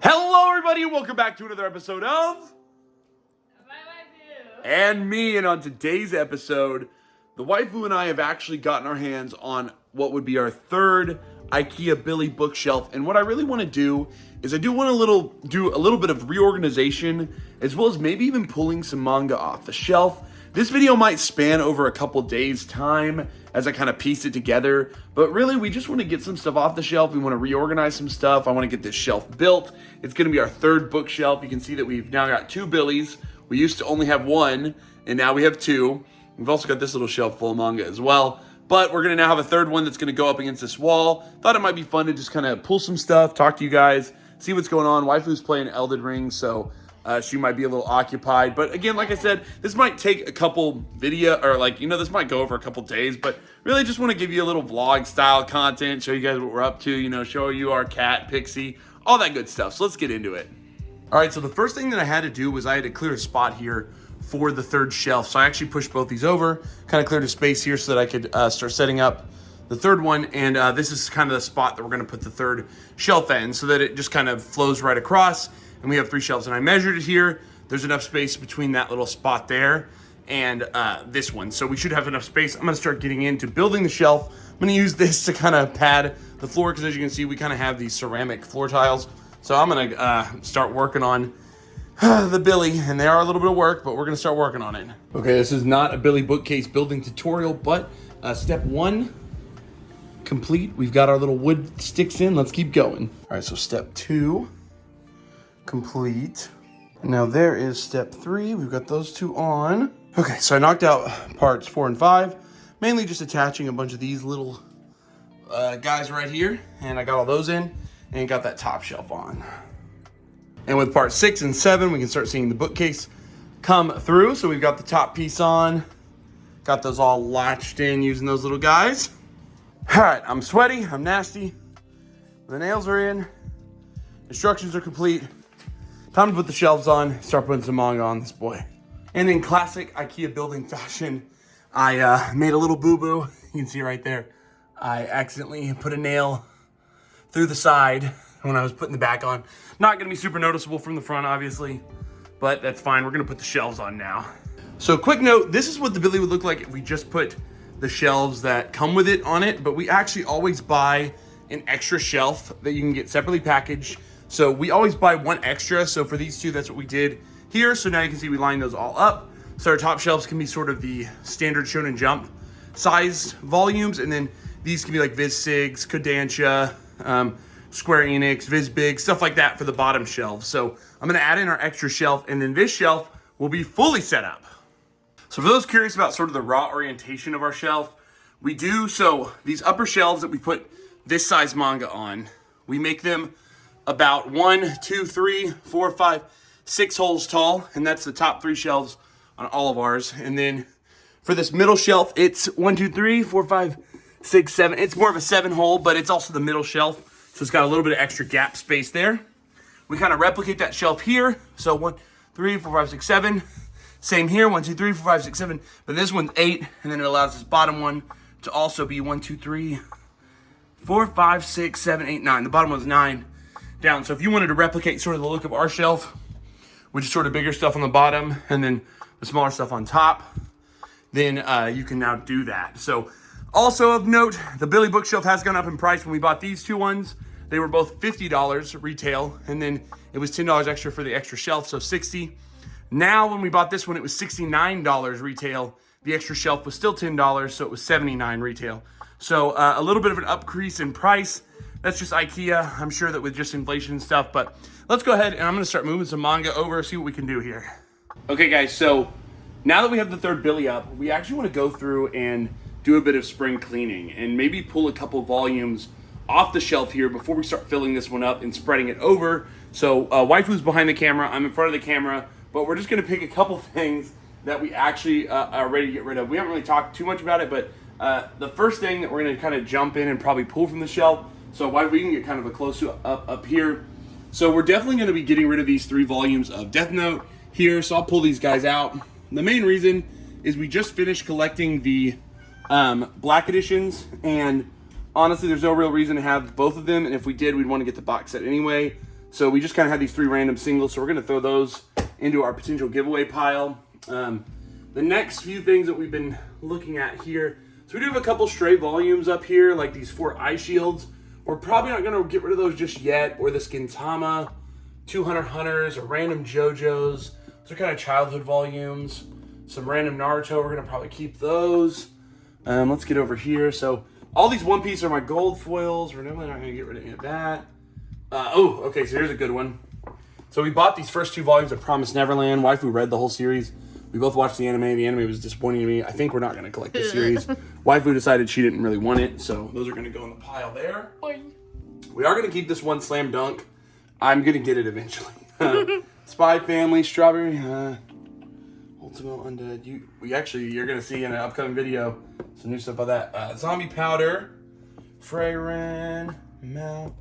Hello, everybody, and welcome back to another episode of My Waifu. And Me. And on today's episode, the waifu and I have actually gotten our hands on what would be our third IKEA Billy bookshelf. And what I really want to do is I do want to do a little bit of reorganization, as well as maybe even pulling some manga off the shelf. This video might span over a couple days' time as I kind of piece it together, but really we just want to get some stuff off the shelf. We want to reorganize some stuff. I want to get this shelf built. It's going to be our third bookshelf. You can see that we've now got two Billies. We used to only have one, and now we have two. We've also got this little shelf full of manga as well, but we're going to now have a third one that's going to go up against this wall. Thought it might be fun to just kind of pull some stuff, talk to you guys, see what's going on. Waifu's playing Elden Ring, so she might be a little occupied. But again, like I said, this might take a couple this might go over a couple days, but really just want to give you a little vlog style content, show you guys what we're up to, show you our cat, Pixie, all that good stuff. So let's get into it. All right, so the first thing that I had to do was I had to clear a spot here for the third shelf. So I actually pushed both these over, kind of cleared a space here so that I could start setting up the third one. And this is kind of the spot that we're gonna put the third shelf in so that it just kind of flows right across. And we have three shelves, and I measured it here. There's enough space between that little spot there and this one. So we should have enough space. I'm gonna start getting into building the shelf. I'm gonna use this to kind of pad the floor, because as you can see, we kind of have these ceramic floor tiles. So I'm gonna start working on the Billy, and they are a little bit of work, but we're gonna start working on it. Okay, this is not a Billy bookcase building tutorial, but step one complete. We've got our little wood sticks in. Let's keep going. All right, so step two complete. Now there is step three. We've got those two on. Okay, so I knocked out parts 4 and 5, mainly just attaching a bunch of these little guys right here, and I got all those in and got that top shelf on. And with part 6 and 7, we can start seeing the bookcase come through. So we've got the top piece on, got those all latched in using those little guys. All right, I'm sweaty, I'm nasty, the nails are in, instructions are complete. Time to put the shelves on, start putting some manga on this boy. And in classic IKEA building fashion, I made a little boo-boo. You can see right there. I accidentally put a nail through the side when I was putting the back on. Not gonna be super noticeable from the front, obviously, but that's fine. We're gonna put the shelves on now. So quick note, this is what the Billy would look like if we just put the shelves that come with it on it, but we actually always buy an extra shelf that you can get separately packaged. So we always buy one extra. So for these two, that's what we did here. So now you can see we lined those all up. So our top shelves can be sort of the standard Shonen Jump size volumes. And then these can be like Viz Sigs, Kodansha, Square Enix, Viz Big, stuff like that for the bottom shelves. So I'm gonna add in our extra shelf, and then this shelf will be fully set up. So for those curious about sort of the raw orientation of our shelf, so these upper shelves that we put this size manga on, we make them about 1, 2, 3, 4, 5, 6 holes tall, and that's the top 3 shelves on all of ours. And then for this middle shelf, it's 1, 2, 3, 4, 5, 6, 7. It's more of a 7 hole, but it's also the middle shelf, so it's got a little bit of extra gap space there. We kind of replicate that shelf here. So 1, 3, 4, 5, 6, 7. Same here, 1, 2, 3, 4, 5, 6, 7. But this one's 8, and then it allows this bottom one to also be 1, 2, 3, 4, 5, 6, 7, 8, 9. The bottom one's 9 down. So if you wanted to replicate sort of the look of our shelf, which is sort of bigger stuff on the bottom and then the smaller stuff on top, then you can now do that. So also of note, the Billy bookshelf has gone up in price. When we bought these two ones, they were both $50 retail, and then it was $10 extra for the extra shelf, so $60. Now when we bought this one, it was $69 retail. The extra shelf was still $10, so it was $79 retail. So a little bit of an increase in price. That's just IKEA. I'm sure that with just inflation and stuff, but let's go ahead and I'm gonna start moving some manga over, see what we can do here. Okay guys, so now that we have the third Billy up, we actually wanna go through and do a bit of spring cleaning and maybe pull a couple volumes off the shelf here before we start filling this one up and spreading it over. So Waifu's behind the camera, I'm in front of the camera, but we're just gonna pick a couple things that we actually are ready to get rid of. We haven't really talked too much about it, but the first thing that we're gonna kind of jump in and probably pull from the shelf, so we can get kind of a close up here. So we're definitely gonna be getting rid of these 3 volumes of Death Note here, so I'll pull these guys out. The main reason is we just finished collecting the black editions, and honestly there's no real reason to have both of them, and if we did, we'd want to get the box set anyway. So we just kind of had these 3 random singles. So we're going to throw those into our potential giveaway pile. The next few things that we've been looking at here. So we do have a couple stray volumes up here, like these 4 eye shields. We're probably not going to get rid of those just yet. Or the Skintama, 200 Hunters, or random JoJo's. Those are kind of childhood volumes. Some random Naruto, we're going to probably keep those. Let's get over here. So all these One Piece are my gold foils. We're definitely not going to get rid of any of that. Okay, so here's a good one. So we bought these first 2 volumes of Promised Neverland. Waifu read the whole series. We both watched the anime. The anime was disappointing to me. I think we're not going to collect this series. Waifu decided she didn't really want it, so those are going to go in the pile there. We are going to keep this one Slam Dunk. I'm going to get it eventually. Spy Family, Strawberry, Ultimate Undead. You're going to see in an upcoming video some new stuff about that. Zombie Powder, Freyren, Mal,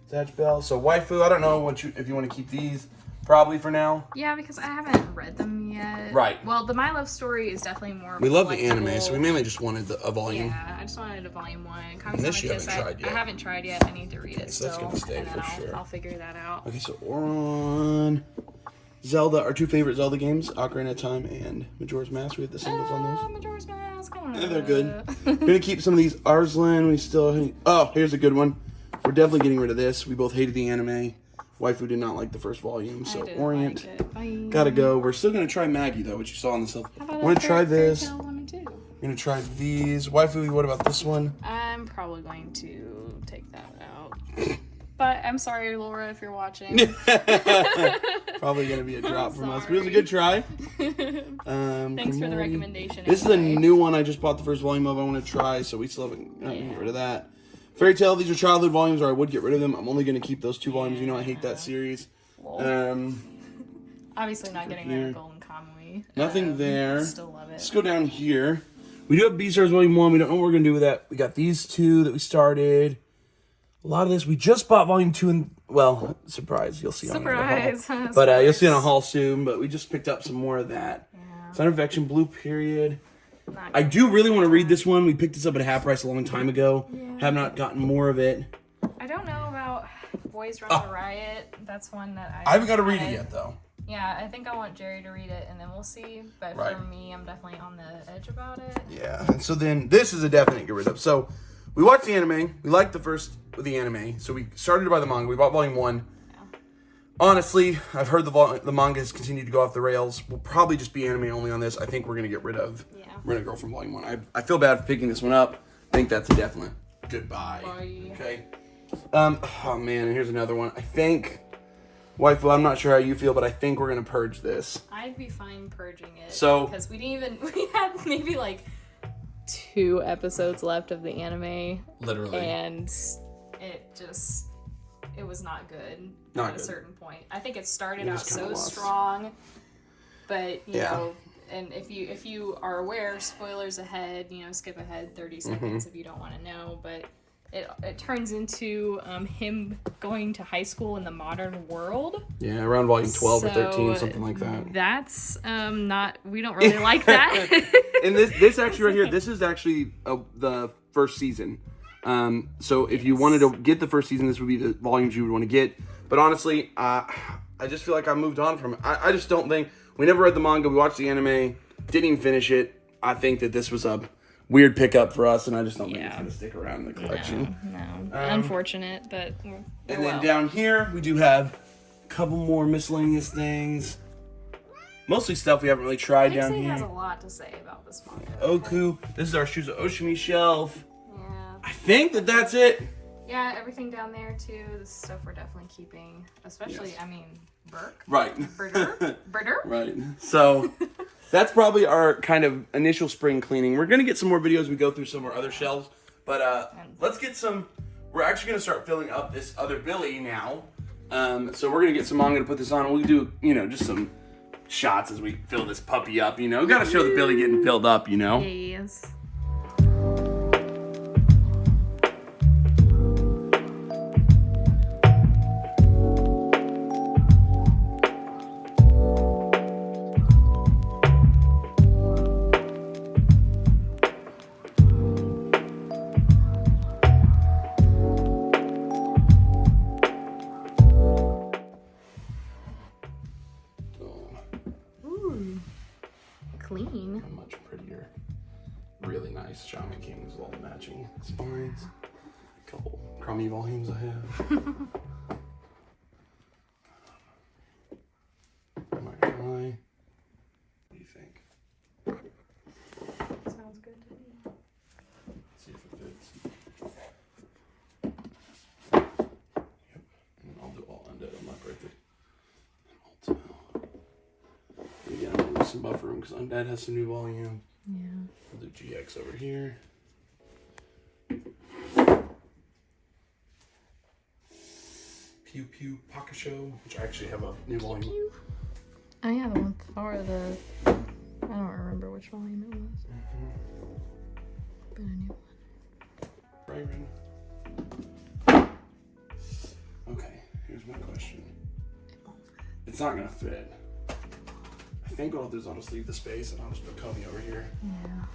Zatch Bell. So Waifu, I don't know if you want to keep these. Probably for now. Yeah, because I haven't read them yet. Right. Well, the My Love Story is definitely more. We love the anime, so we mainly just wanted a volume. Yeah, I just wanted a volume 1. And this you haven't tried yet. I haven't tried yet. I need to read it so that's still. gonna stay and for then sure. I'll figure that out. Okay, so Oron, Zelda, our 2 favorite Zelda games, Ocarina of Time and Majora's Mask. We had the singles on those. Majora's Mask. Yeah, they're good. We're gonna keep some of these Arslan. We still. Oh, here's a good one. We're definitely getting rid of this. We both hated the anime. Waifu did not like the first volume, so Orient gotta go. We're still gonna try Maggie though, which you saw on the stuff. I'm gonna try this. I'm gonna try these. Waifu, what about this one? I'm probably going to take that out. But I'm sorry, Laura, if you're watching. Probably gonna be a drop from us, but it was a good try. Thanks for the recommendation. This is a new one I just bought the first volume of. I want to try, so we still haven't get rid of that. Fairy Tail, these are childhood volumes, or I would get rid of them. I'm only going to keep those 2 volumes. You know I hate that series. Obviously not getting rid of Golden Kamuy. Nothing there. Still love it. Let's go down here. We do have Beastars Volume 1. We don't know what we're going to do with that. We got these 2 that we started. A lot of this. We just bought Volume 2 and, well, surprise. You'll see on the haul. But you'll see on a haul soon. But we just picked up some more of that. Yeah. Son of Vection, Blue Period. I do really want to read this one. We picked this up at half price a long time ago. Yeah. Have not gotten more of it. I don't know about Boys Run the Riot. That's one that I haven't got to read it yet, though. Yeah, I think I want Jerry to read it, and then we'll see. But for me, I'm definitely on the edge about it. Yeah, and so then this is a definite get rid of. So we watched the anime. We liked the first of the anime. So we started to buy the manga. We bought Volume 1. Yeah. Honestly, I've heard the manga has continued to go off the rails. We'll probably just be anime only on this. I think we're going to get rid of. Yeah. We're going to go from Volume 1. I feel bad for picking this one up. I think that's a definite goodbye. Bye. Okay. Oh, man, and here's another one. I think, Waifu, I'm not sure how you feel, but I think we're going to purge this. I'd be fine purging it. So. Because we had maybe like 2 episodes left of the anime. Literally. And it was not good at a certain point. I think it started out so strong, but you know, and if you are aware, spoilers ahead, skip ahead 30 seconds if you don't want to know, but it turns into him going to high school in the modern world. Yeah, around volume 12 or 13, something like that. That's we don't really like that. And this actually right here, this is actually the first season. So if you wanted to get the first season, this would be the volumes you would want to get. But honestly, I just feel like I moved on from it. I just don't think, we never read the manga, we watched the anime, didn't even finish it. I think that this was a weird pickup for us, and I just don't think it's going to stick around in the collection. No. Unfortunate, but and then down here, we do have a couple more miscellaneous things. Mostly stuff we haven't really tried down here. has a lot to say about this manga. Oku. This is our Shoes of Oshimi shelf. I think that's it. Yeah, everything down there too. This stuff we're definitely keeping, especially Burke. Right. Burder. Right. So that's probably our kind of initial spring cleaning. We're gonna get some more videos. We go through some of our other shelves, but let's get some. We're actually gonna start filling up this other Billy now. So we're gonna get some manga to put this on, and we'll do just some shots as we fill this puppy up. We gotta show the Billy getting filled up. Yes. clean. Much prettier. Really nice Shaman Kings with all the matching spines. A couple crummy volumes I have. Am I gonna lie? What do you think? Sounds good to me. Let's see if it fits. Yep. And I'll undo it. I'm not break it. And again, I'm gonna do some buffer room because Undead has some new volume. Yeah. We'll do GX over here. Pew Pew Pocket Show, which I actually have a new volume. Pew. Oh yeah, the one before the. I don't remember which volume it was. But a new one. Byron. Okay, here's my question. It's not gonna fit. I think what I'll do is I'll just leave the space and I'll just put Comey over here. Yeah.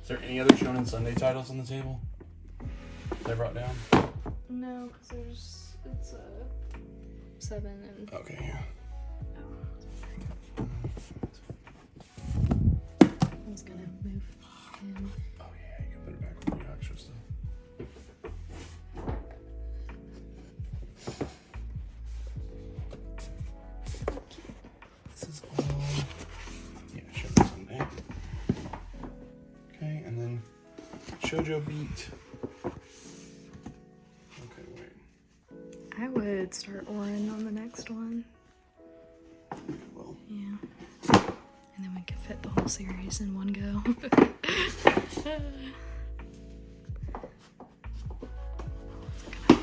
Is there any other Shonen Sunday titles on the table that I brought down? No, because it's 7 and. Okay, yeah. I was gonna move him. Oh yeah, you can put it back with the extra stuff. This is all, yeah, Shonen Sunday. Okay, and then Shoujo Beat. Okay, wait. I would start Orin on the next one. Well, Yeah. And then we can fit the whole series in one go. I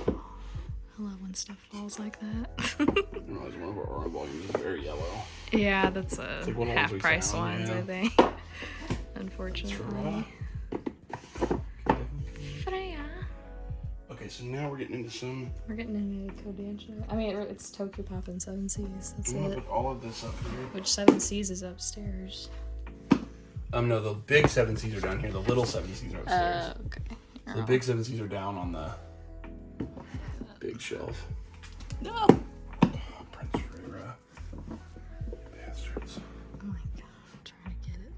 love when stuff falls like that. I realize one of our Aura volumes is very yellow. Yeah, that's a like one of the ones we half-price found, ones, yeah. I think. Unfortunately. Freya. Okay, so now we're getting into some. We're getting into Kodansha. I mean, it's Tokyo Pop and 7 Seas. That's I'm gonna it. put all of this up here. Which 7 Seas is upstairs. No, the big 7 Cs are down here. The little 7 Cs are upstairs. Okay. So the big 7 Cs are down on the big shelf. No! Oh, Prince Rhaegar. Bastards. Oh my god, I'm trying to get it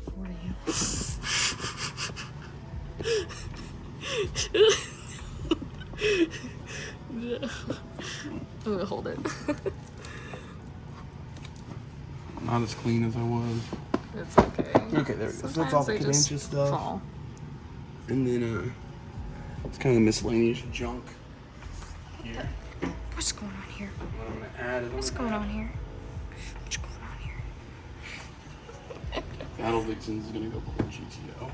for you. I'm gonna hold it. Not as clean as I was. It's okay. Okay, there we go. So that's all the Sometimes they just Kodansha stuff. fall. And then, it's kind of miscellaneous junk here. What's going on here? What I'm gonna add is What's going on here? What's going on here? Battle Vixens is gonna go below GTO.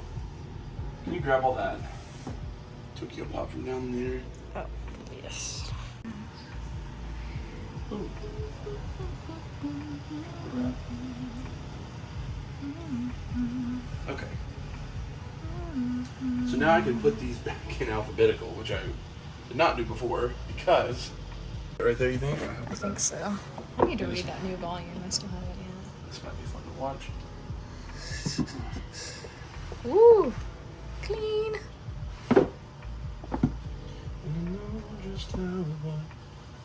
Can you grab all that Tokyo Pop from down there? Oh, yes. Ooh. Okay. So now I can put these back in alphabetical, which I did not do before because. Right there, you think? I think so. I need to read that new volume. I still haven't yet. This might be fun to watch. Ooh, clean.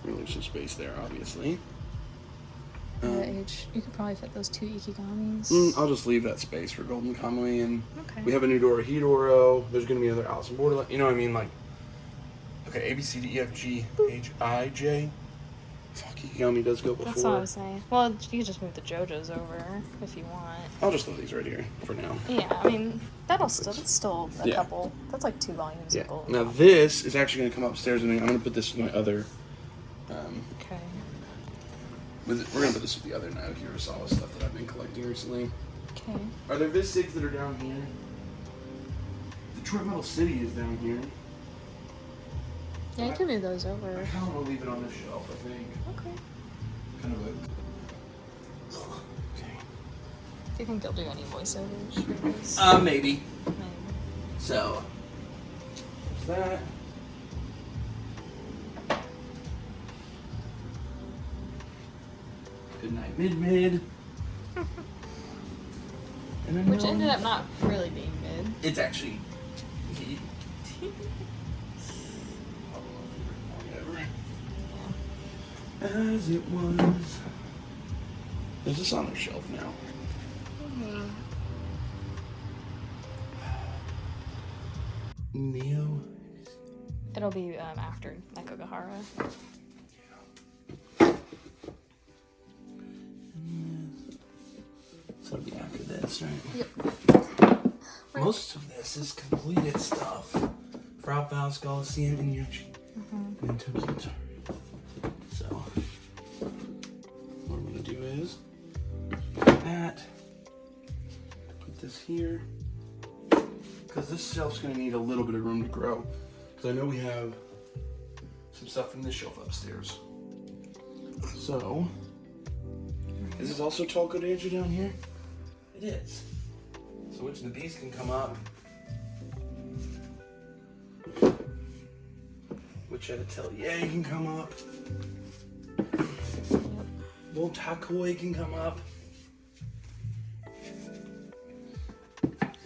Really some space there, obviously. You could probably fit those 2 Ikigamis. I'll just leave that space for Golden Kamui, and Okay. we have a new Dorohedoro. There's going to be another Alice in Borderland. You know what I mean? Like, okay, A, B, C, D, E, F, G, H, I, J. Fuck, Ikigami does go before. That's what I was saying. Well, you could just move the JoJo's over if you want. I'll just throw these right here for now. Yeah, I mean, that's still a Yeah. couple. That's like 2 volumes Yeah. of gold. Now this is actually going to come upstairs, and I'm going to put this with my other. Okay. We're going to put this with the other Naoki Urasawa stuff that I've been collecting recently. Okay. Are there Viz Sigs that are down here? Detroit Metal City is down here. Yeah, you can move those I over. kind of want to leave it on this shelf, I think. Okay. Kind of a. Okay. Do you think they'll do any voiceovers for this? Maybe. Maybe. So. There's that. Good night, mid. And then Which ended up not really being mid. It's actually. Whatever. As it was. Is this on our shelf now? Neo. It'll be after Nekogahara. So it'll be after this, right? Yep. Most of this is completed stuff. Frau Faust, Coliseum, and Yoshi. And Tokyo Tower. So, what I'm going to do is put that, put this here, because this shelf's going to need a little bit of room to grow. Because I know we have some stuff from this shelf upstairs. So, is this also Tolko Danger down here? It is. So which of these can come up? Which Atelier can come up? Little Takoi can come up.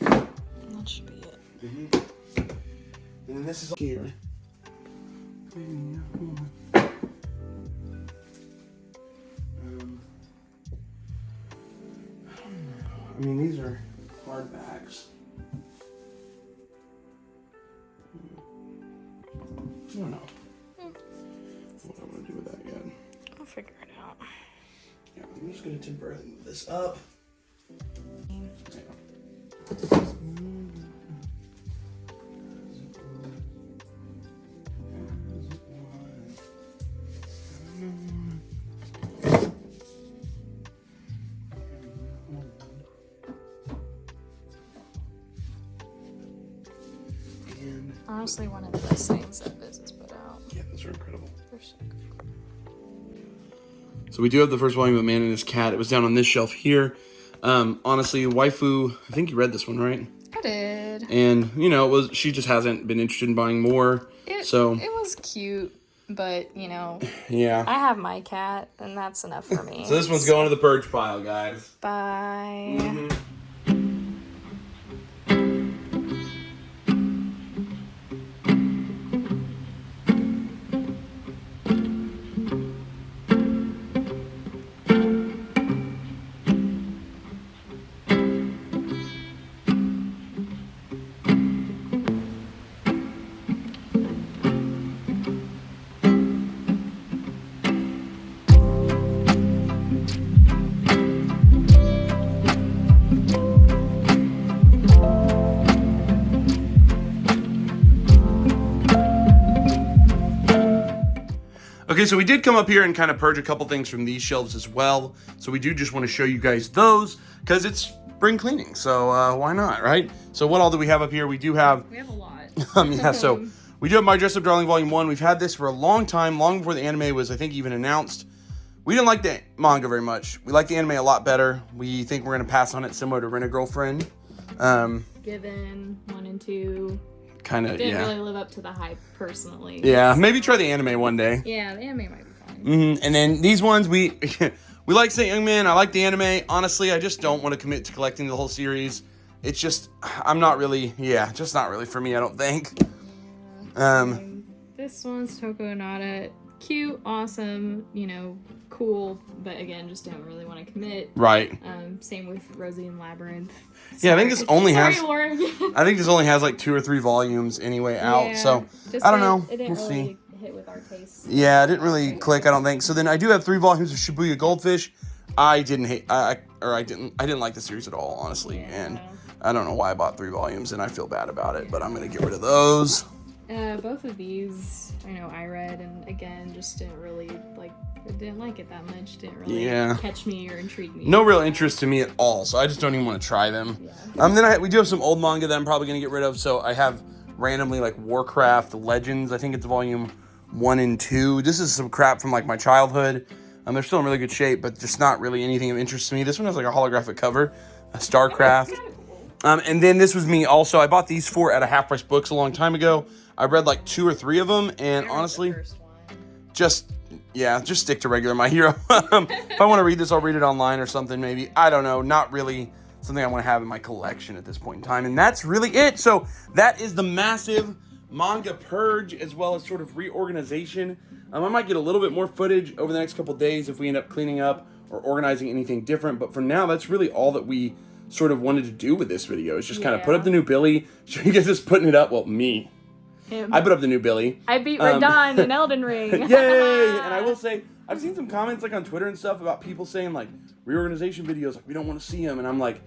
That should be it. And then this is here. I mean, these are hardbacks. I don't know what I'm going to do with that yet. I'll figure it out. Yeah, I'm just going to temporarily move this up. Honestly, one of the best things that Biz has put out. Yeah, those are incredible. They're so good. So we do have the first volume of Man and His Cat. It was down on this shelf here. Honestly, Waifu, I think you read this one, right? I did. And, you know, she just hasn't been interested in buying more. It was cute, but, you know. Yeah. I have my cat, and that's enough for me. So this one's going to the purge pile, guys. Bye. Mm-hmm. Okay, so we did come up here and kind of purge a couple things from these shelves as well. So we do just want to show you guys those because it's spring cleaning. So why not, right? So what all do we have up here? We have a lot. Yeah, so we do have My Dress Up Darling Volume 1. We've had this for a long time, long before the anime was, I think, even announced. We didn't like the manga very much. We like the anime a lot better. We think we're going to pass on it similar to Rent-A-Girlfriend. Given 1 and 2. Kind of, Didn't really live up to the hype, personally. Yeah, maybe try the anime one day. Yeah, the anime might be fine. Mm-hmm. And then these ones, we like Saint Young Man. I like the anime. Honestly, I just don't want to commit to collecting the whole series. It's just, I'm not really, just not really for me, I don't think. This one's Toko Nada. Cute, awesome, you know, cool, but again, just don't really want to commit. Right. Same with Rosie and Labyrinth. Yeah, I think this only has. Laura. I think this only has like 2 or 3 volumes anyway out. Yeah, So I don't know. It didn't We'll really see. hit with our taste. Yeah, it didn't really click. I don't think. So then I do have 3 volumes of Shibuya Goldfish. I didn't hate. I didn't like the series at all, honestly. Yeah. And I don't know why I bought 3 volumes, and I feel bad about it. But I'm gonna get rid of those. Both of these, I know I read, and again, just didn't really didn't like it that much. Didn't really catch me or intrigue me. No real interest to me at all, so I just don't even want to try them. Yeah. Then we do have some old manga that I'm probably gonna get rid of. So I have randomly like Warcraft Legends. I think it's volume 1 and 2. This is some crap from like my childhood. They're still in really good shape, but just not really anything of interest to me. This one has like a holographic cover, a StarCraft. And then this was me also. I bought these 4 at a Half Price Books a long time ago. I read like 2 or 3 of them, and honestly, just stick to regular My Hero. If I want to read this, I'll read it online or something maybe. I don't know. Not really something I want to have in my collection at this point in time. And that's really it. So that is the massive manga purge as well as sort of reorganization. I might get a little bit more footage over the next couple days if we end up cleaning up or organizing anything different. But for now, that's really all that we sort of wanted to do with this video. Is just kind of put up the new Billy. Show you guys just putting it up. Well, me. Him. I put up the new Billy. I beat Radon in Elden Ring. Yay! And I will say, I've seen some comments like on Twitter and stuff about people saying like reorganization videos, like we don't want to see them. And I'm like,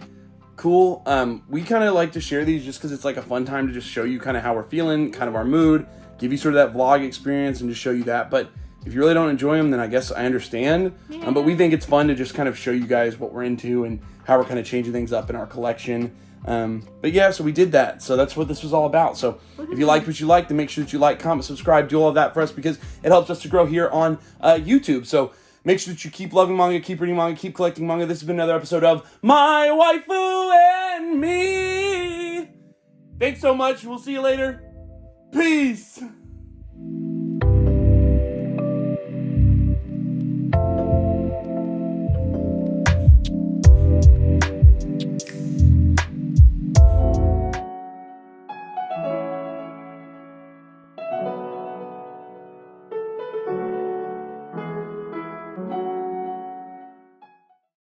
cool. We kind of like to share these just because it's like a fun time to just show you kind of how we're feeling, kind of our mood, give you sort of that vlog experience and just show you that. But if you really don't enjoy them, then I guess I understand. But we think it's fun to just kind of show you guys what we're into and how we're kind of changing things up in our collection. But yeah, so we did that. So that's what this was all about. So if you liked what you liked, then make sure that you like, comment, subscribe, do all of that for us because it helps us to grow here on YouTube. So make sure that you keep loving manga, keep reading manga, keep collecting manga. This has been another episode of My Waifu and Me. Thanks so much. We'll see you later. Peace.